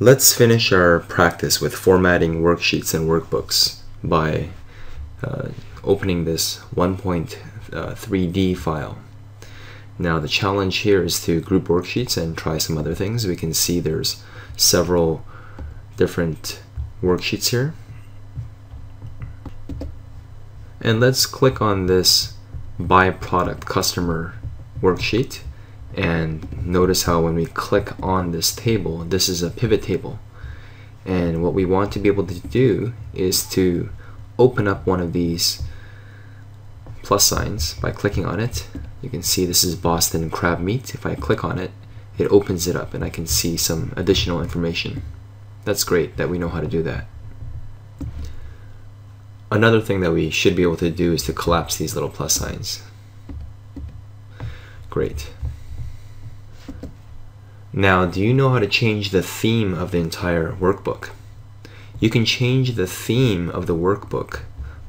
Let's finish our practice with formatting worksheets and workbooks by opening this 1.3D file. Now the challenge here is to group worksheets and try some other things. We can see there's several different worksheets here. And let's click on this by product customer worksheet, and notice how when we click on this table, this is a pivot table, and what we want to be able to do is to open up one of these plus signs by clicking on it. You can see this is Boston crab meat. If I click on it, it opens it up and I can see some additional information. That's great that we know how to do that. Another thing that we should be able to do is to collapse these little plus signs. Great. Now, do you know how to change the theme of the entire workbook? You can change the theme of the workbook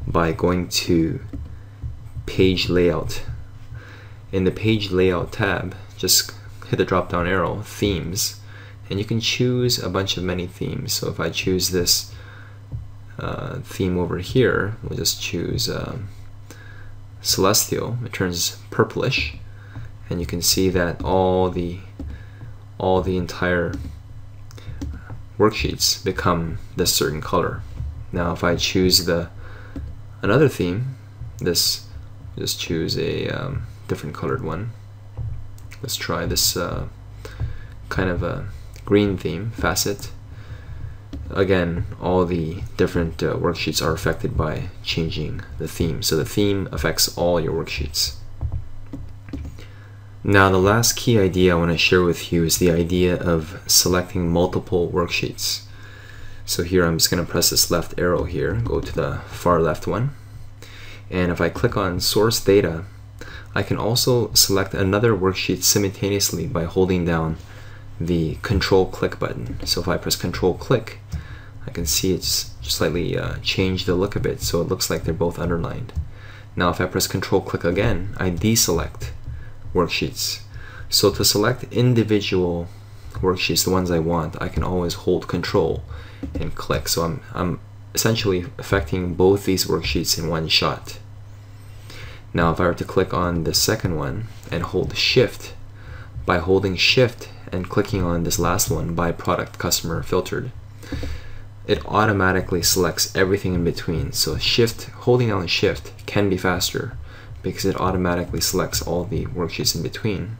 by going to Page Layout. In the Page Layout tab, just hit the drop down arrow, Themes, and you can choose a bunch of many themes. So if I choose this theme over here, we'll just choose Celestial. It turns purplish, and you can see that all the entire worksheets become this certain color. Now if I choose another theme, just choose a different colored one. Let's try this kind of a green theme, facet. Again, all the different worksheets are affected by changing the theme. So the theme affects all your worksheets. Now the last key idea I want to share with you is the idea of selecting multiple worksheets. So here I'm just going to press this left arrow here, go to the far left one, and if I click on source data, I can also select another worksheet simultaneously by holding down the control click button. So if I press control click, I can see it's slightly changed the look of it, so it looks like they're both underlined. Now if I press control click again, I deselect worksheets. So to select individual worksheets, the ones I want, I can always hold control and click. So I'm essentially affecting both these worksheets in one shot. Now if I were to click on the second one and hold shift, by holding shift and clicking on this last one, by product customer filtered, it automatically selects everything in between. So holding down shift can be faster because it automatically selects all the worksheets in between,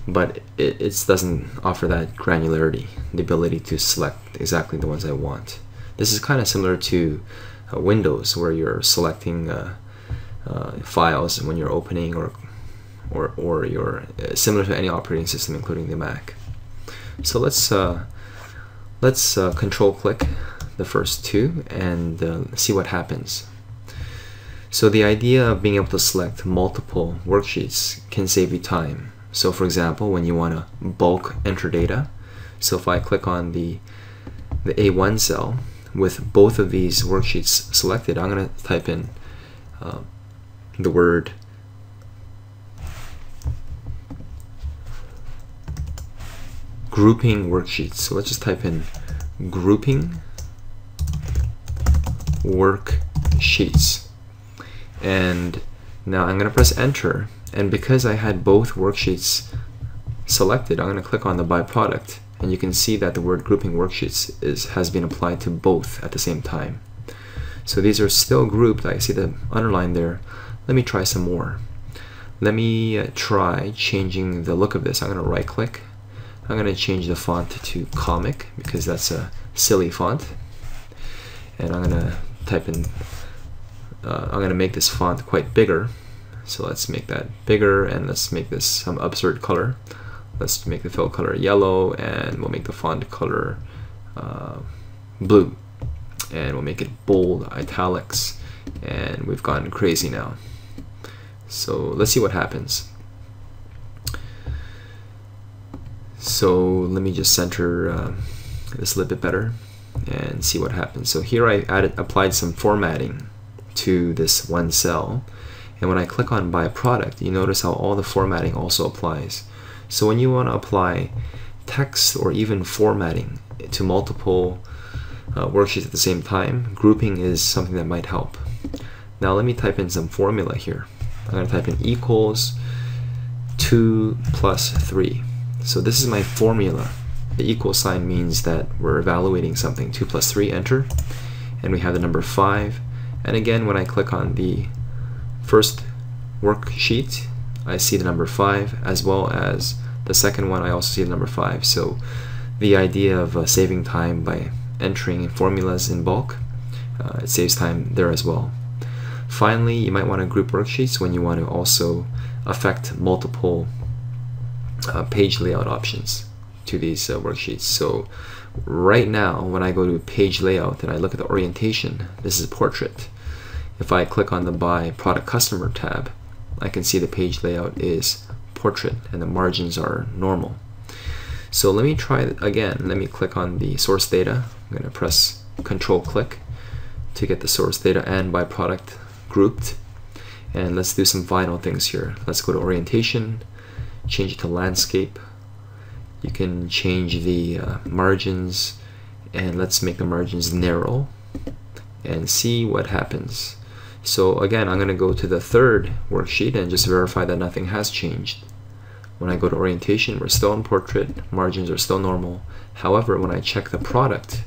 but it doesn't offer that granularity, the ability to select exactly the ones I want. This is kind of similar to Windows, where you're selecting files when you're opening, or you're similar to any operating system, including the Mac. So let's control click the first two and see what happens. So the idea of being able to select multiple worksheets can save you time. So for example, when you want to bulk enter data, so if I click on the A1 cell with both of these worksheets selected, I'm going to type in the word grouping worksheets. So let's just type in grouping worksheets. And now I'm going to press enter, and because I had both worksheets selected, I'm going to click on the by product, and you can see that the word grouping worksheets has been applied to both at the same time. So these are still grouped. I see the underline there. Let me try some more. Let me try changing the look of this. I'm going to right click. I'm going to change the font to comic because that's a silly font, and I'm going to type in I'm going to make this font quite bigger. So let's make that bigger, and let's make this some absurd color. Let's make the fill color yellow, and we'll make the font color blue, and we'll make it bold, italics, and we've gone crazy now. So let's see what happens. So let me just center this a little bit better and see what happens. So here I applied some formatting to this one cell, and when I click on by product, you notice how all the formatting also applies. So when you want to apply text or even formatting to multiple worksheets at the same time, grouping is something that might help. Now let me type in some formula here. I'm going to type in equals 2 plus 3. So this is my formula. The equal sign means that we're evaluating something. 2 plus 3, enter. And we have the number 5. And again, when I click on the first worksheet, I see the number 5, as well as the second one, I also see the number 5. So the idea of saving time by entering formulas in bulk, it saves time there as well. Finally, you might want to group worksheets when you want to also affect multiple page layout options to these worksheets. So right now, when I go to page layout and I look at the orientation, this is portrait. If I click on the by product customer tab, I can see the page layout is portrait and the margins are normal. So let me try it again. Let me click on the source data. I'm going to press Control click to get the source data and by product grouped. And let's do some final things here. Let's go to orientation, change it to landscape. You can change the margins, and let's make the margins narrow and see what happens. So again, I'm going to go to the third worksheet and just verify that nothing has changed. When I go to orientation, we're still in portrait, margins are still normal. However, when I check the product,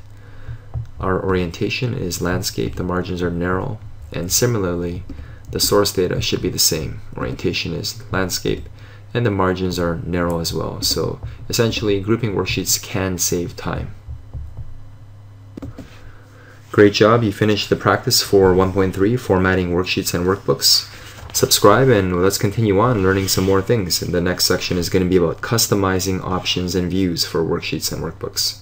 our orientation is landscape, the margins are narrow, and similarly, the source data should be the same. Orientation is landscape, and the margins are narrow as well. So essentially, grouping worksheets can save time. Great job, you finished the practice for 1.3, formatting worksheets and workbooks. Subscribe and let's continue on learning some more things. And the next section is going to be about customizing options and views for worksheets and workbooks.